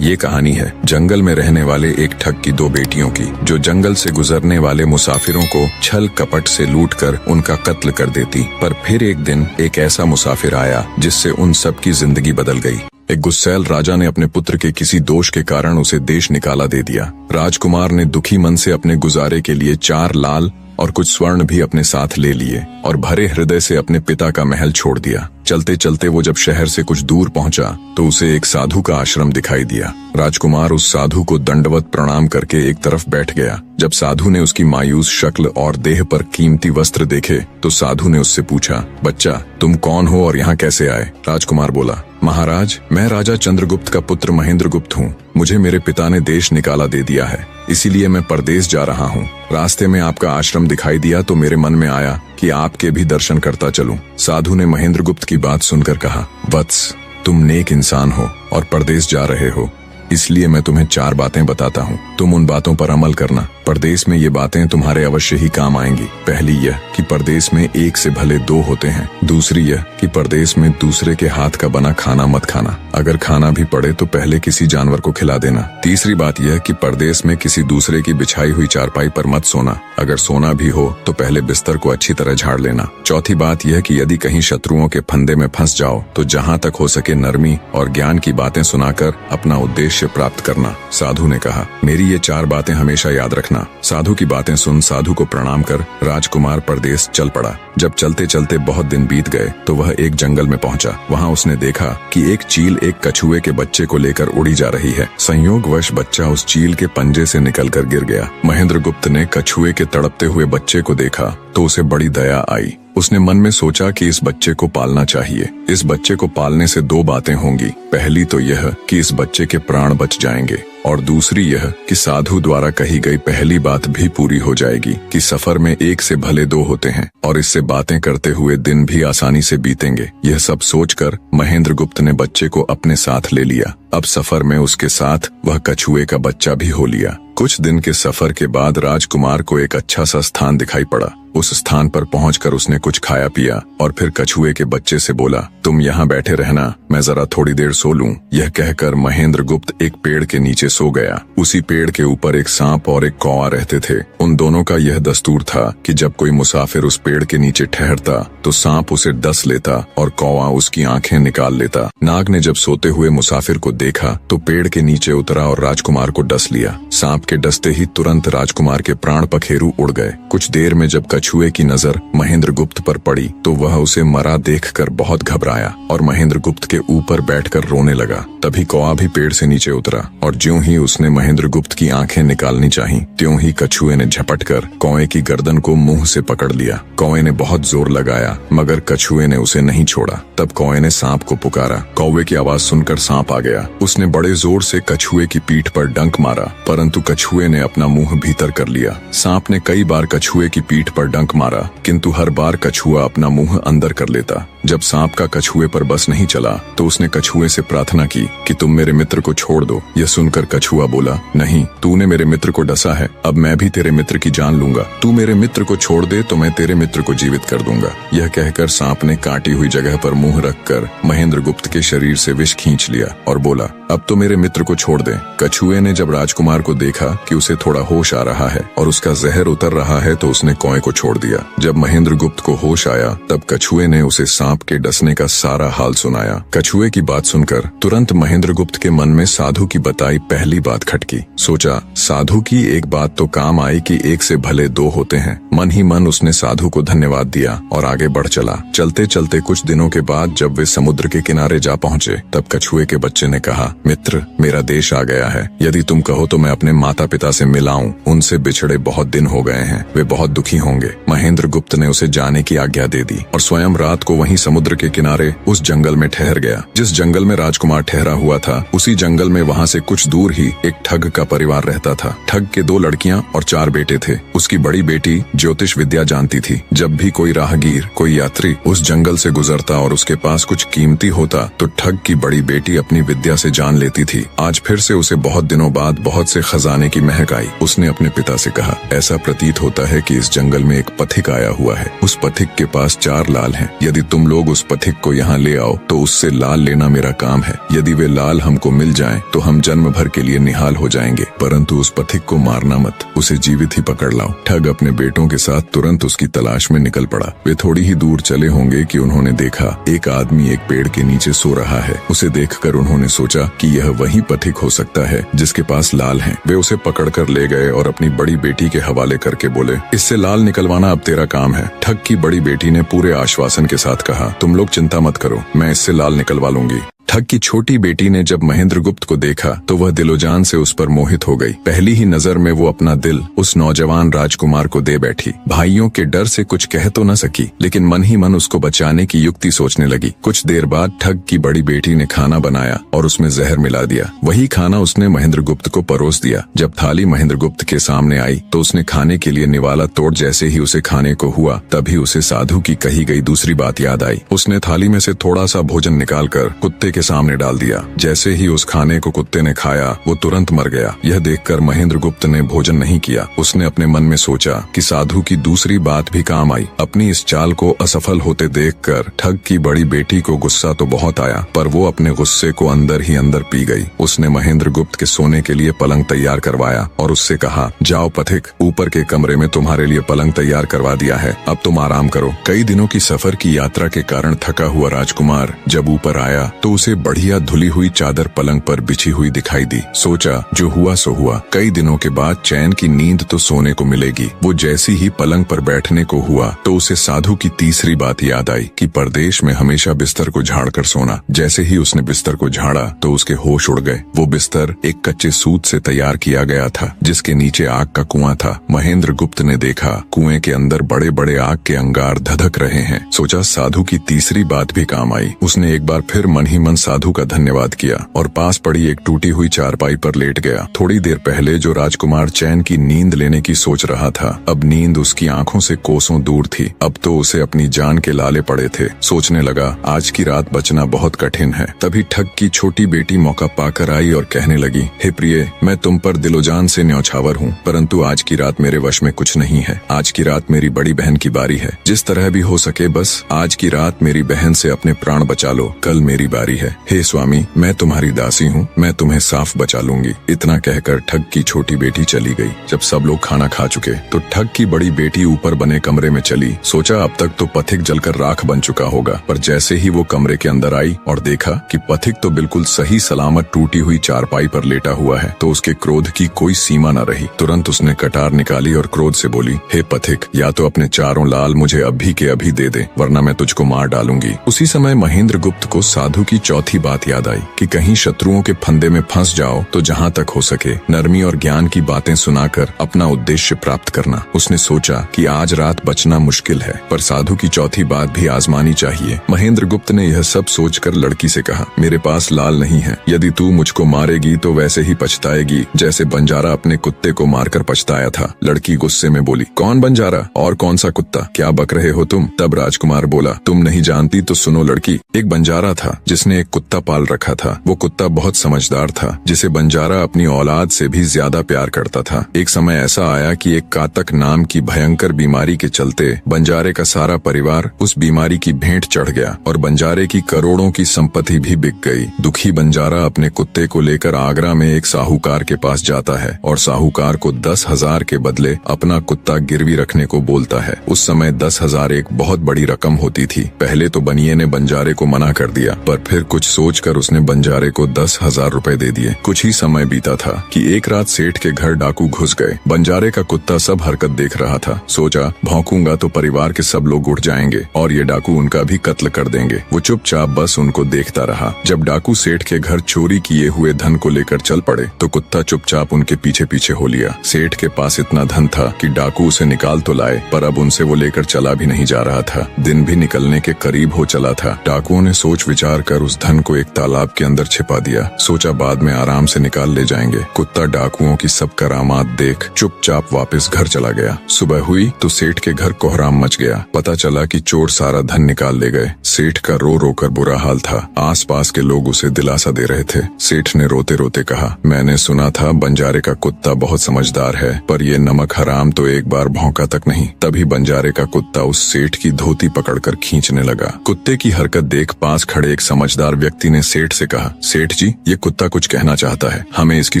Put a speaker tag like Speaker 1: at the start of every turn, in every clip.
Speaker 1: ये कहानी है जंगल में रहने वाले एक ठग की दो बेटियों की, जो जंगल से गुजरने वाले मुसाफिरों को छल कपट से लूटकर उनका कत्ल कर देती। पर फिर एक दिन एक ऐसा मुसाफिर आया जिससे उन सब की जिंदगी बदल गई। एक गुस्सैल राजा ने अपने पुत्र के किसी दोष के कारण उसे देश निकाला दे दिया। राजकुमार ने दुखी मन से अपने गुजारे के लिए 4 लाल और कुछ स्वर्ण भी अपने साथ ले लिए और भरे हृदय से अपने पिता का महल छोड़ दिया। चलते चलते वो जब शहर से कुछ दूर पहुंचा तो उसे एक साधु का आश्रम दिखाई दिया। राजकुमार उस साधु को दंडवत प्रणाम करके एक तरफ बैठ गया। जब साधु ने उसकी मायूस शक्ल और देह पर कीमती वस्त्र देखे तो साधु ने उससे पूछा, बच्चा तुम कौन हो और यहाँ कैसे आए? राजकुमार बोला, महाराज मैं राजा चंद्रगुप्त का पुत्र महेंद्रगुप्त हूँ। मुझे मेरे पिता ने देश निकाला दे दिया है, इसीलिए मैं परदेश जा रहा हूँ। रास्ते में आपका आश्रम दिखाई दिया तो मेरे मन में आया कि आपके भी दर्शन करता चलूं। साधु ने महेंद्रगुप्त की बात सुनकर कहा, वत्स तुम नेक इंसान हो और परदेश जा रहे हो, इसलिए मैं तुम्हें 4 बातें बताता हूँ। तुम उन बातों पर अमल करना। परदेश में ये बातें तुम्हारे अवश्य ही काम आएंगी। पहली यह कि परदेश में एक से भले 2 होते हैं। दूसरी यह कि परदेश में दूसरे के हाथ का बना खाना मत खाना। अगर खाना भी पड़े तो पहले किसी जानवर को खिला देना। तीसरी बात यह कि परदेश में किसी दूसरे की बिछाई हुई चारपाई पर मत सोना। अगर सोना भी हो तो पहले बिस्तर को अच्छी तरह झाड़ लेना। चौथी बात यह कि यदि कहीं शत्रुओं के फंदे में फंस जाओ तो जहाँ तक हो सके नरमी और ज्ञान की बातें सुनाकर अपना उद्देश्य प्राप्त करना। साधु ने कहा, मेरी ये 4 बातें हमेशा याद रखना। साधु की बातें सुन साधु को प्रणाम कर राजकुमार परदेश चल पड़ा। जब चलते चलते बहुत दिन बीत गए तो वह एक जंगल में पहुंचा। वहां उसने देखा कि एक चील एक कछुए के बच्चे को लेकर उड़ी जा रही है। संयोगवश बच्चा उस चील के पंजे से निकलकर गिर गया। महेंद्रगुप्त ने कछुए के तड़पते हुए बच्चे को देखा तो उसे बड़ी दया आई। उसने मन में सोचा कि इस बच्चे को पालना चाहिए। इस बच्चे को पालने से 2 बातें होंगी। पहली तो यह कि इस बच्चे के प्राण बच जाएंगे और दूसरी यह कि साधु द्वारा कही गई पहली बात भी पूरी हो जाएगी कि सफर में एक से भले 2 होते हैं और इससे बातें करते हुए दिन भी आसानी से बीतेंगे। यह सब सोचकर महेंद्रगुप्त ने बच्चे को अपने साथ ले लिया। अब सफर में उसके साथ वह कछुए का बच्चा भी हो लिया। कुछ दिन के सफर के बाद राजकुमार को एक अच्छा सा स्थान दिखाई पड़ा। उस स्थान पर पहुंचकर उसने कुछ खाया पिया और फिर कछुए के बच्चे से बोला, तुम यहाँ बैठे रहना, मैं जरा थोड़ी देर सो लूं। यह कहकर महेंद्रगुप्त एक पेड़ के नीचे सो गया। उसी पेड़ के ऊपर एक सांप और एक कौवा रहते थे। उन दोनों का यह दस्तूर था कि जब कोई मुसाफिर उस पेड़ के नीचे ठहरता तो सांप उसे डस लेता और कौवा उसकी आंखें निकाल लेता। नाग ने जब सोते हुए मुसाफिर को देखा तो पेड़ के नीचे उतरा और राजकुमार को डस लिया। सांप के डसते ही तुरंत राजकुमार के प्राण पखेरु उड़ गए। कुछ देर में जब कछुए की नजर महेंद्रगुप्त पर पड़ी तो वह उसे मरा देखकर बहुत घबराया और महेंद्रगुप्त के ऊपर बैठकर रोने लगा। तभी कौवा भी पेड़ से नीचे उतरा और ज्यों ही उसने महेंद्रगुप्त की आंखें निकालनी चाही त्यों ही कछुए ने झपटकर कौवे की गर्दन को मुंह से पकड़ लिया। कौवे ने बहुत जोर लगाया मगर कछुए ने उसे नहीं छोड़ा। तब कौवे ने सांप को पुकारा। कौवे की आवाज सुनकर सांप आ गया। उसने बड़े जोर से कछुए की पीठ पर डंक मारा, परंतु कछुए ने अपना मुंह भीतर कर लिया। सांप ने कई बार कछुए की पीठ पर डंक मारा, किंतु हर बार कछुआ अपना मुंह अंदर कर लेता। जब सांप का कछुए पर बस नहीं चला तो उसने कछुए से प्रार्थना की कि तुम मेरे मित्र को छोड़ दो। यह सुनकर कछुआ बोला, नहीं, तूने मेरे मित्र को डसा है, अब मैं भी तेरे मित्र की जान लूंगा। तू मेरे मित्र को छोड़ दे तो मैं तेरे मित्र को जीवित कर दूंगा। यह कहकर सांप ने काटी हुई जगह पर मुंह रखकर महेंद्रगुप्त के शरीर से विष खींच लिया और बोला, अब तो मेरे मित्र को छोड़ दे। कछुए ने जब राजकुमार को देखा कि उसे थोड़ा होश आ रहा है और उसका जहर उतर रहा है तो उसने कौवे को छोड़ दिया। जब महेंद्रगुप्त को होश आया तब कछुए ने उसे सांप के डसने का सारा हाल सुनाया। कछुए की बात सुनकर तुरंत महेंद्रगुप्त के मन में साधु की बताई पहली बात खटकी। सोचा, साधु की एक बात तो काम आई कि एक से भले 2 होते हैं। मन ही मन उसने साधु को धन्यवाद दिया और आगे बढ़ चला। चलते चलते कुछ दिनों के बाद जब वे समुद्र के किनारे जा पहुंचे तब कछुए के बच्चे ने कहा, मित्र, मेरा देश आ गया है। यदि तुम कहो तो मैं अपने माता पिता से मिलाऊं। उनसे बिछड़े बहुत दिन हो गए हैं, वे बहुत दुखी होंगे। महेंद्रगुप्त ने उसे जाने की आज्ञा दे दी और स्वयं रात को वहीं समुद्र के किनारे उस जंगल में ठहर गया। जिस जंगल में राजकुमार ठहरा हुआ था उसी जंगल में वहां से कुछ दूर ही एक ठग का परिवार रहता था। ठग के 2 लड़कियां और 4 बेटे थे। उसकी बड़ी बेटी ज्योतिष विद्या जानती थी। जब भी कोई राहगीर, कोई यात्री उस जंगल से गुजरता और उसके पास कुछ कीमती होता तो ठग की बड़ी बेटी अपनी विद्या से जान जान लेती थी। आज फिर से उसे बहुत दिनों बाद बहुत से खजाने की महक आई। उसने अपने पिता से कहा, ऐसा प्रतीत होता है कि इस जंगल में एक पथिक आया हुआ है। उस पथिक के पास 4 लाल हैं। यदि तुम लोग उस पथिक को यहाँ ले आओ तो उससे लाल लेना मेरा काम है। यदि वे लाल हमको मिल जाएं तो हम जन्म भर के लिए निहाल हो जाएंगे, परंतु उस पथिक को मारना मत, उसे जीवित ही पकड़ लाओ। ठग अपने बेटों के साथ तुरंत उसकी तलाश में निकल पड़ा। वे थोड़ी ही दूर चले होंगे कि उन्होंने देखा एक आदमी एक पेड़ के नीचे सो रहा है। उसे देखकर उन्होंने सोचा कि यह वही पथिक हो सकता है जिसके पास लाल हैं। वे उसे पकड़कर ले गए और अपनी बड़ी बेटी के हवाले करके बोले, इससे लाल निकलवाना अब तेरा काम है। ठग की बड़ी बेटी ने पूरे आश्वासन के साथ कहा, तुम लोग चिंता मत करो, मैं इससे लाल निकलवा लूंगी। ठग की छोटी बेटी ने जब महेंद्रगुप्त को देखा तो वह दिलोजान से उस पर मोहित हो गई। पहली ही नजर में वो अपना दिल उस नौजवान राजकुमार को दे बैठी। भाइयों के डर से कुछ कह तो न सकी, लेकिन मन ही मन उसको बचाने की युक्ति सोचने लगी। कुछ देर बाद ठग की बड़ी बेटी ने खाना बनाया और उसमें जहर मिला दिया। वही खाना उसने महेंद्रगुप्त को परोस दिया। जब थाली महेंद्रगुप्त के सामने आई तो उसने खाने के लिए निवाला तोड़ जैसे ही उसे खाने को हुआ, तभी उसे साधु की कही गई दूसरी बात याद आई। उसने थाली में से थोड़ा सा भोजन निकालकर कुत्ते के सामने डाल दिया। जैसे ही उस खाने को कुत्ते ने खाया वो तुरंत मर गया। यह देखकर महेंद्रगुप्त ने भोजन नहीं किया। उसने अपने मन में सोचा कि साधु की दूसरी बात भी काम आई। अपनी इस चाल को असफल होते देखकर ठग की बड़ी बेटी को गुस्सा तो बहुत आया, पर वो अपने गुस्से को अंदर ही अंदर पी गई। उसने महेंद्रगुप्त के सोने के लिए पलंग तैयार करवाया और उससे कहा, जाओ पथिक, ऊपर के कमरे में तुम्हारे लिए पलंग तैयार करवा दिया है, अब तुम आराम करो। कई दिनों की सफर की यात्रा के कारण थका हुआ राजकुमार जब ऊपर आया तो उसे बढ़िया धुली हुई चादर पलंग पर बिछी हुई दिखाई दी। सोचा जो हुआ सो हुआ, कई दिनों के बाद चैन की नींद तो सोने को मिलेगी। वो जैसी ही पलंग पर बैठने को हुआ तो उसे साधु की तीसरी बात याद आई कि परदेश में हमेशा बिस्तर को झाड़ कर सोना। जैसे ही उसने बिस्तर को झाड़ा तो उसके होश उड़ गए। वो बिस्तर एक कच्चे सूत से तैयार किया गया था जिसके नीचे आग का कुआं था। महेंद्रगुप्त ने देखा कुएं के अंदर बड़े बड़े आग के अंगार धधक रहे हैं। सोचा साधु की तीसरी बात भी काम आई। उसने एक बार फिर मन ही मन साधु का धन्यवाद किया और पास पड़ी एक टूटी हुई चारपाई पर लेट गया। थोड़ी देर पहले जो राजकुमार चैन की नींद लेने की सोच रहा था, अब नींद उसकी आंखों से कोसों दूर थी। अब तो उसे अपनी जान के लाले पड़े थे। सोचने लगा, आज की रात बचना बहुत कठिन है। तभी ठग की छोटी बेटी मौका पाकर आई और कहने लगी, हे प्रिय, मैं तुम पर दिलोजान से न्यौछावर हूँ, परंतु आज की रात मेरे वश में कुछ नहीं है। आज की रात मेरी बड़ी बहन की बारी है। जिस तरह भी हो सके बस आज की रात मेरी बहन से अपने प्राण बचा लो, कल मेरी बारी है। हे स्वामी, मैं तुम्हारी दासी हूँ, मैं तुम्हें साफ बचा लूंगी। इतना कहकर ठग की छोटी बेटी चली गई। जब सब लोग खाना खा चुके तो ठग की बड़ी बेटी ऊपर बने कमरे में चली। सोचा अब तक तो पथिक जलकर राख बन चुका होगा, पर जैसे ही वो कमरे के अंदर आई और देखा कि पथिक तो बिल्कुल सही सलामत टूटी हुई चारपाई पर लेटा हुआ है तो उसके क्रोध की कोई सीमा न रही। तुरंत उसने कटार निकाली और क्रोध से बोली, हे पथिक, या तो अपने 4 लाल मुझे अभी के अभी दे दे, वरना मैं तुझको मार डालूंगी। उसी समय महेंद्रगुप्त को साधु की चौथी बात याद आई कि कहीं शत्रुओं के फंदे में फंस जाओ तो जहाँ तक हो सके नरमी और ज्ञान की बातें सुनाकर अपना उद्देश्य प्राप्त करना। उसने सोचा कि आज रात बचना मुश्किल है, पर साधु की चौथी बात भी आजमानी चाहिए। महेंद्रगुप्त ने यह सब सोचकर लड़की से कहा, मेरे पास लाल नहीं है। यदि तू मुझको मारेगी तो वैसे ही पछताएगी जैसे बंजारा अपने कुत्ते को मारकर पछताया था। लड़की गुस्से में बोली, कौन बंजारा और कौन सा कुत्ता, क्या बक रहे हो तुम? तब राजकुमार बोला, तुम नहीं जानती तो सुनो लड़की। एक बंजारा था जिसने एक कुत्ता पाल रखा था। वो कुत्ता बहुत समझदार था जिसे बंजारा अपनी औलाद से भी ज्यादा प्यार करता था। एक समय ऐसा आया कि एक कातक नाम की भयंकर बीमारी के चलते बंजारे का सारा परिवार उस बीमारी की भेंट चढ़ गया और बंजारे की करोड़ों की संपत्ति भी बिक गई। दुखी बंजारा अपने कुत्ते को लेकर आगरा में एक साहूकार के पास जाता है और साहूकार को 10,000 के बदले अपना कुत्ता गिरवी रखने को बोलता है। उस समय 10,000 एक बहुत बड़ी रकम होती थी। पहले तो बनिए ने बंजारे को मना कर दिया, पर फिर कुछ सोचकर उसने बंजारे को 10,000 रुपए दे दिए। कुछ ही समय बीता था कि एक रात सेठ के घर डाकू घुस गए। बंजारे का कुत्ता सब हरकत देख रहा था। सोचा, भौंकूंगा तो परिवार के सब लोग उठ जाएंगे और ये डाकू उनका भी कत्ल कर देंगे। वो चुपचाप बस उनको देखता रहा। जब डाकू सेठ के घर चोरी किए हुए धन को लेकर चल पड़े तो कुत्ता चुपचाप उनके पीछे पीछे हो लिया। सेठ के पास इतना धन था कि डाकू उसे निकाल तो लाए, पर अब उनसे वो लेकर चला भी नहीं जा रहा था। दिन भी निकलने के करीब हो चला था। डाकुओं ने सोच विचार कर उस उस धन को एक तालाब के अंदर छिपा दिया। सोचा बाद में आराम से निकाल ले जाएंगे। कुत्ता डाकुओं की सब करामात देख चुपचाप वापस घर चला गया। सुबह हुई तो सेठ के घर कोहराम मच गया। पता चला कि चोर सारा धन निकाल ले गए। सेठ का रो रो कर बुरा हाल था। आसपास के लोग उसे दिलासा दे रहे थे। सेठ ने रोते रोते कहा, मैंने सुना था बंजारे का कुत्ता बहुत समझदार है, पर ये नमक हराम तो एक बार भौंका तक नहीं। तभी बंजारे का कुत्ता उस सेठ की धोती पकड़कर खींचने लगा। कुत्ते की हरकत देख पास खड़े एक समझदार व्यक्ति ने सेठ से कहा, सेठ जी, ये कुत्ता कुछ कहना चाहता है, हमें इसकी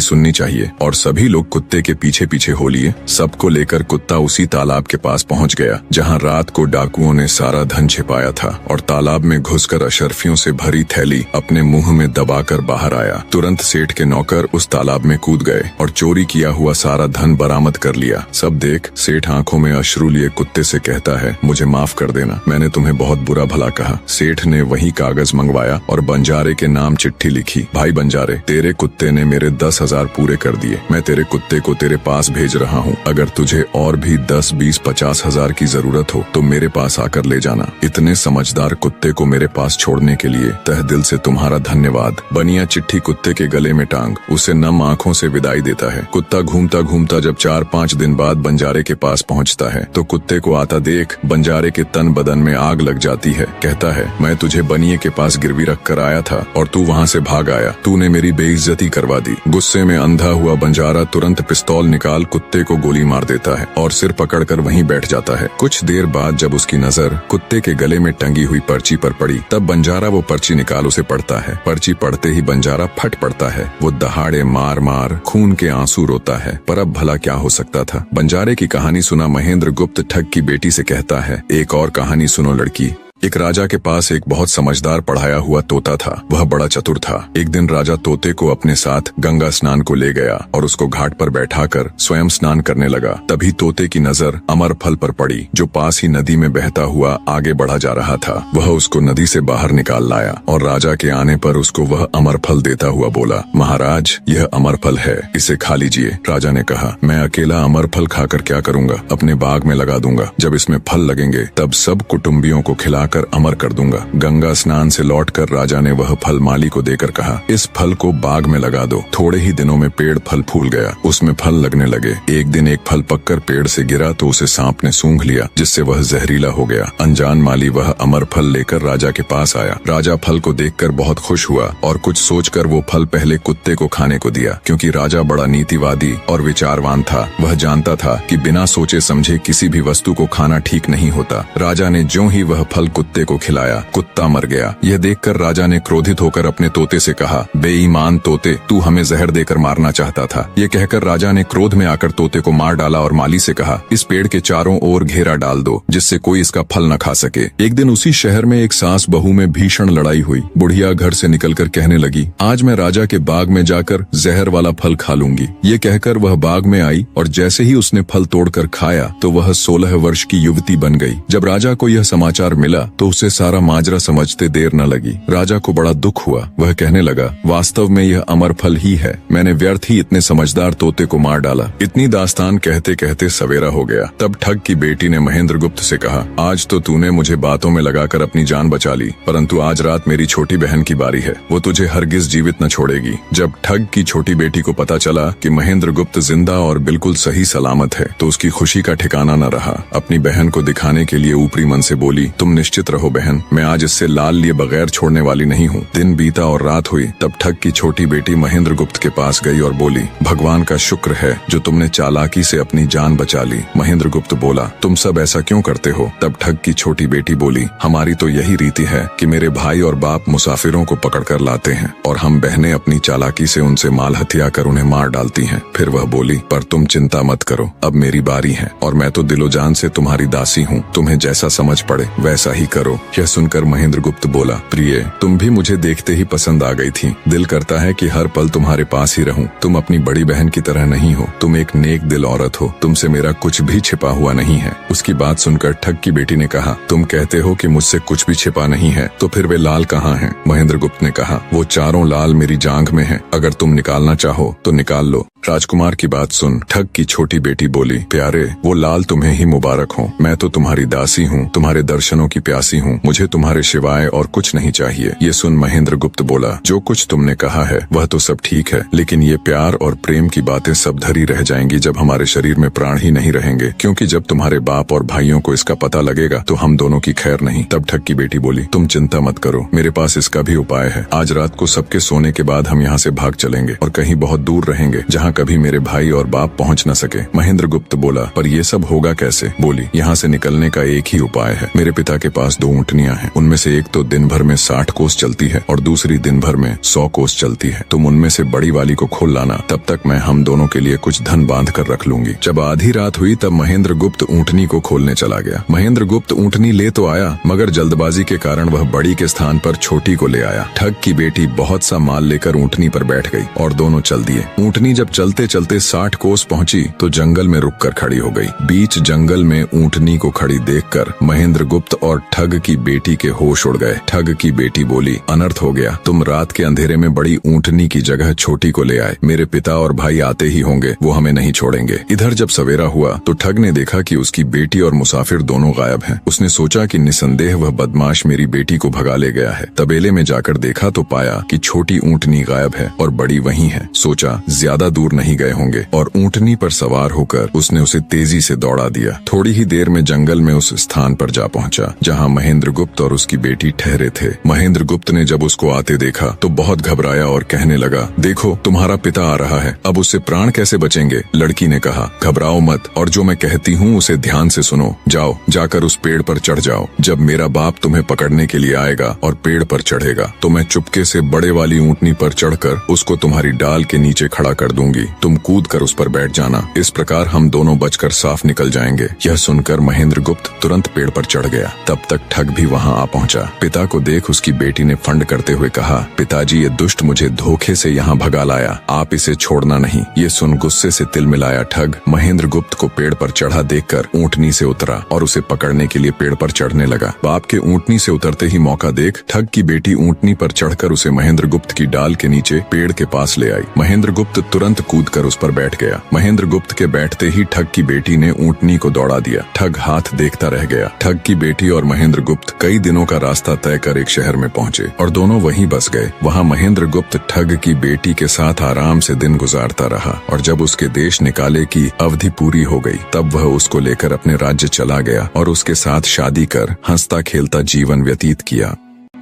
Speaker 1: सुननी चाहिए। और सभी लोग कुत्ते के पीछे पीछे हो लिए। सबको लेकर कुत्ता उसी तालाब के पास पहुंच गया जहां रात को डाकुओं ने सारा धन छिपाया था, और तालाब में घुसकर अशर्फियों से भरी थैली अपने मुंह में दबाकर बाहर आया। तुरंत सेठ के नौकर उस तालाब में कूद गए और चोरी किया हुआ सारा धन बरामद कर लिया। सब देख सेठ आंखों में अश्रु लिए कुत्ते से कहता है, मुझे माफ कर देना, मैंने तुम्हें बहुत बुरा भला कहा। सेठ ने वही कागज मंगवाया और बंजारे के नाम चिट्ठी लिखी, भाई बंजारे, तेरे कुत्ते ने मेरे 10,000 पूरे कर दिए। मैं तेरे कुत्ते को तेरे पास भेज रहा हूँ। अगर तुझे और भी 10, 20, 50 हजार की जरूरत हो तो मेरे पास आकर ले जाना। इतने समझदार कुत्ते को मेरे पास छोड़ने के लिए तहे दिल से तुम्हारा धन्यवाद। बनिया चिट्ठी कुत्ते के गले में टांग उसे नम आंखों से विदाई देता है। कुत्ता घूमता घूमता जब 4-5 दिन बाद बंजारे के पास पहुँचता है तो कुत्ते को आता देख बंजारे के तन बदन में आग लग जाती है। कहता है, मैं तुझे बनिए के पास गिरवी रख कर आया था और तू वहाँ से भाग आया। तूने मेरी बेइज्जती करवा दी। गुस्से में अंधा हुआ बंजारा तुरंत पिस्तौल निकाल कुत्ते को गोली मार देता है और सिर पकड़कर वहीं बैठ जाता है। कुछ देर बाद जब उसकी नजर कुत्ते के गले में टंगी हुई पर्ची पर पड़ी तब बंजारा वो पर्ची निकाल उसे पढ़ता है। पर्ची पढ़ते ही बंजारा फट पड़ता है। वो दहाड़े मार मार खून के आंसू रोता है। पर अब भला क्या हो सकता था। बंजारे की कहानी सुना महेंद्र गुप्त ठग की बेटी से कहता है, एक और कहानी सुनो लड़की। एक राजा के पास एक बहुत समझदार पढ़ाया हुआ तोता था। वह बड़ा चतुर था। एक दिन राजा तोते को अपने साथ गंगा स्नान को ले गया और उसको घाट पर बैठाकर स्वयं स्नान करने लगा। तभी तोते की नजर अमर फल पर पड़ी जो पास ही नदी में बहता हुआ आगे बढ़ा जा रहा था। वह उसको नदी से बाहर निकाल लाया और राजा के आने पर उसको वह अमर फल देता हुआ बोला, महाराज, यह अमर फल है, इसे खा लीजिए। राजा ने कहा, मैं अकेला अमर फल खाकर क्या करूँगा, अपने बाग में लगा दूंगा। जब इसमें फल लगेंगे तब सब कुटुम्बियों को खिला कर अमर कर दूंगा। गंगा स्नान से लौटकर राजा ने वह फल माली को देकर कहा, इस फल को बाग में लगा दो। थोड़े ही दिनों में पेड़ फल फूल गया, उसमें फल लगने लगे। एक दिन एक फल पककर पेड़ से गिरा तो उसे सांप ने सूंघ लिया, जिससे वह जहरीला हो गया। अनजान माली वह अमर फल लेकर राजा के पास आया। राजा फल को देखकर बहुत खुश हुआ और कुछ सोचकर वो फल पहले कुत्ते को खाने को दिया, क्योंकि राजा बड़ा नीतिवादी और विचारवान था। वह जानता था कि बिना सोचे समझे किसी भी वस्तु को खाना ठीक नहीं होता। राजा ने ज्यों ही वह फल कुत्ते को खिलाया, कुत्ता मर गया। यह देखकर राजा ने क्रोधित होकर अपने तोते से कहा, बेईमान तोते, तू हमें जहर देकर मारना चाहता था। ये कहकर राजा ने क्रोध में आकर तोते को मार डाला और माली से कहा, इस पेड़ के चारों ओर घेरा डाल दो जिससे कोई इसका फल न खा सके। एक दिन उसी शहर में एक सास बहू में भीषण लड़ाई हुई। बुढ़िया घर से निकलकर कहने लगी, आज मैं राजा के बाग में जाकर जहर वाला फल खा लूंगी। ये कहकर वह बाग में आई और जैसे ही उसने फल तोड़कर खाया तो वह 16 वर्ष की युवती बन गई। जब राजा को यह समाचार मिला तो उसे सारा माजरा समझते देर न लगी। राजा को बड़ा दुख हुआ। वह कहने लगा, वास्तव में यह अमर फल ही है, मैंने व्यर्थ ही इतने समझदार तोते को मार डाला। इतनी दास्तान कहते कहते सवेरा हो गया। तब ठग की बेटी ने महेंद्र गुप्त से कहा, आज तो तूने मुझे बातों में लगाकर अपनी जान बचा ली, परंतु आज रात मेरी छोटी बहन की बारी है, वो तुझे हरगिज जीवित न छोड़ेगी। जब ठग की छोटी बेटी को पता चला कि महेंद्र गुप्त जिंदा और बिल्कुल सही सलामत है तो उसकी खुशी का ठिकाना न रहा। अपनी बहन को दिखाने के लिए ऊपरी मन से बोली, तुम निश्चित रहो बहन, मैं आज इससे लाल लिए बगैर छोड़ने वाली नहीं हूँ। दिन बीता और रात हुई। तब ठग की छोटी बेटी महेंद्र गुप्त के पास गई और बोली, भगवान का शुक्र है जो तुमने चालाकी से अपनी जान बचा ली। महेंद्र गुप्त बोला, तुम सब ऐसा क्यों करते हो? तब ठग की छोटी बेटी बोली, हमारी तो यही रीति है कि मेरे भाई और बाप मुसाफिरों को पकड़कर लाते हैं और हम बहनें अपनी चालाकी से उनसे माल हथिया कर उन्हें मार डालती हैं। फिर वह बोली, पर तुम चिंता मत करो, अब मेरी बारी है और मैं तो दिलो जान से तुम्हारी दासी हूँ, तुम्हें जैसा समझ पड़े वैसा ही करो। यह सुनकर महेंद्र गुप्त बोला, प्रिय, तुम भी मुझे देखते ही पसंद आ गई थी। दिल करता है कि हर पल तुम्हारे पास ही रहूं। तुम अपनी बड़ी बहन की तरह नहीं हो, तुम एक नेक दिल औरत हो, तुमसे मेरा कुछ भी छिपा हुआ नहीं है। उसकी बात सुनकर ठग की बेटी ने कहा, तुम कहते हो कि मुझसे कुछ भी छिपा नहीं है, तो फिर वे लाल कहाँ हैं? महेंद्र गुप्त ने कहा, वो चारों लाल मेरी जांघ में हैं, अगर तुम निकालना चाहो तो निकाल लो। राजकुमार की बात सुन ठग की छोटी बेटी बोली, प्यारे वो लाल तुम्हें ही मुबारक हो। मैं तो तुम्हारी दासी हूँ, तुम्हारे दर्शनों की प्यासी हूँ, मुझे तुम्हारे सिवाय और कुछ नहीं चाहिए। ये सुन महेंद्र गुप्त बोला, जो कुछ तुमने कहा है वह तो सब ठीक है, लेकिन ये प्यार और प्रेम की बातें सब धरी रह जाएंगी जब हमारे शरीर में प्राण ही नहीं रहेंगे, क्योंकि जब तुम्हारे बाप और भाइयों को इसका पता लगेगा तो हम दोनों की खैर नहीं। तब ठग की बेटी बोली, तुम चिंता मत करो, मेरे पास इसका भी उपाय है। आज रात को सबके सोने के बाद हम यहाँ से भाग चलेंगे और कहीं बहुत दूर रहेंगे जहाँ कभी मेरे भाई और बाप पहुँच न सके। महेंद्र गुप्त बोला, पर ये सब होगा कैसे? बोली, यहाँ से निकलने का एक ही उपाय है। मेरे पिता के पास 2 ऊँटनियाँ हैं, उनमें से एक तो दिन भर में 60 कोस चलती है और दूसरी दिन भर में 100 कोस चलती है। तुम उनमें से बड़ी वाली को खोल लाना, तब तक मैं हम दोनों के लिए कुछ धन बांध कर रख लूंगी। जब आधी रात हुई तब महेंद्र गुप्त ऊँटनी को खोलने चला गया। महेंद्र गुप्त ऊँटनी ले तो आया, मगर जल्दबाजी के कारण वह बड़ी के स्थान पर छोटी को ले आया। ठग की बेटी बहुत सा माल लेकर ऊँटनी पर बैठ गई और दोनों चल दिए। ऊँटनी जब चलते चलते 60 कोस पहुंची तो जंगल में रुककर खड़ी हो गई। बीच जंगल में ऊँटनी को खड़ी देखकर महेंद्र गुप्त और ठग की बेटी के होश उड़ गए। ठग की बेटी बोली, अनर्थ हो गया, तुम रात के अंधेरे में बड़ी ऊँटनी की जगह छोटी को ले आए। मेरे पिता और भाई आते ही होंगे, वो हमें नहीं छोड़ेंगे। इधर जब सवेरा हुआ तो ठग ने देखा कि उसकी बेटी और मुसाफिर दोनों गायब हैं। उसने सोचा कि निसंदेह वह बदमाश मेरी बेटी को भगा ले गया है। तबेले में जाकर देखा तो पाया कि छोटी ऊँटनी गायब है और बड़ी वहीं है। सोचा ज्यादा दूर नहीं गए होंगे और ऊँटनी पर सवार होकर उसने उसे तेजी से दौड़ा दिया। थोड़ी ही देर में जंगल में उस स्थान पर जा पहुंचा जहां महेंद्र गुप्त और उसकी बेटी ठहरे थे। महेंद्र गुप्त ने जब उसको आते देखा तो बहुत घबराया और कहने लगा, देखो तुम्हारा पिता आ रहा है, अब उससे प्राण कैसे बचेंगे? लड़की ने कहा, घबराओ मत और जो मैं कहती हूँ उसे ध्यान से सुनो। जाओ, जाकर उस पेड़ पर चढ़ जाओ। जब मेरा बाप तुम्हें पकड़ने के लिए आएगा और पेड़ पर चढ़ेगा तो मैं चुपके से बड़े वाली ऊँटनी पर चढ़कर उसको तुम्हारी डाल के नीचे खड़ा कर दूंगी। तुम कूद कर उस पर बैठ जाना, इस प्रकार हम दोनों बचकर साफ निकल जाएंगे। यह सुनकर महेंद्र गुप्त तुरंत पेड़ पर चढ़ गया। तब तक ठग भी वहां आ पहुंचा। पिता को देख उसकी बेटी ने फंड करते हुए कहा, पिताजी ये दुष्ट मुझे धोखे से यहाँ भगा लाया, आप इसे छोड़ना नहीं। ये सुन गुस्से से तिल मिलाया ठग महेंद्र गुप्त को पेड़ पर चढ़ा देखकर ऊँटनी से उतरा और उसे पकड़ने के लिए पेड़ पर चढ़ने लगा। बाप के ऊँटनी से उतरते ही मौका देख ठग की बेटी ऊँटनी पर चढ़कर उसे महेंद्र गुप्त की डाल के नीचे पेड़ के पास ले आई। महेंद्र गुप्त तुरंत कूद कर उस पर बैठ गया। महेंद्र गुप्त के बैठते ही ठग की बेटी ने ऊँटनी को दौड़ा दिया। ठग हाथ देखता रह गया। ठग की बेटी और महेंद्र गुप्त कई दिनों का रास्ता तय कर एक शहर में पहुंचे और दोनों वहीं बस गए। वहां महेंद्र गुप्त ठग की बेटी के साथ आराम से दिन गुजारता रहा और जब उसके देश निकाले की अवधि पूरी हो गई तब वह उसको लेकर अपने राज्य चला गया और उसके साथ शादी कर हंसता खेलता जीवन व्यतीत किया।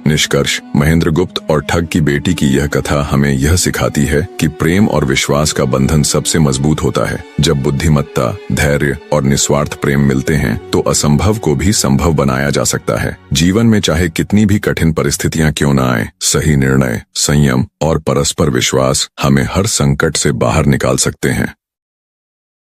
Speaker 1: निष्कर्ष, महेंद्र गुप्त और ठग की बेटी की यह कथा हमें यह सिखाती है कि प्रेम और विश्वास का बंधन सबसे मजबूत होता है। जब बुद्धिमत्ता, धैर्य और निस्वार्थ प्रेम मिलते हैं तो असंभव को भी संभव बनाया जा सकता है। जीवन में चाहे कितनी भी कठिन परिस्थितियां क्यों न आए, सही निर्णय, संयम और परस्पर विश्वास हमें हर संकट से बाहर निकाल सकते हैं।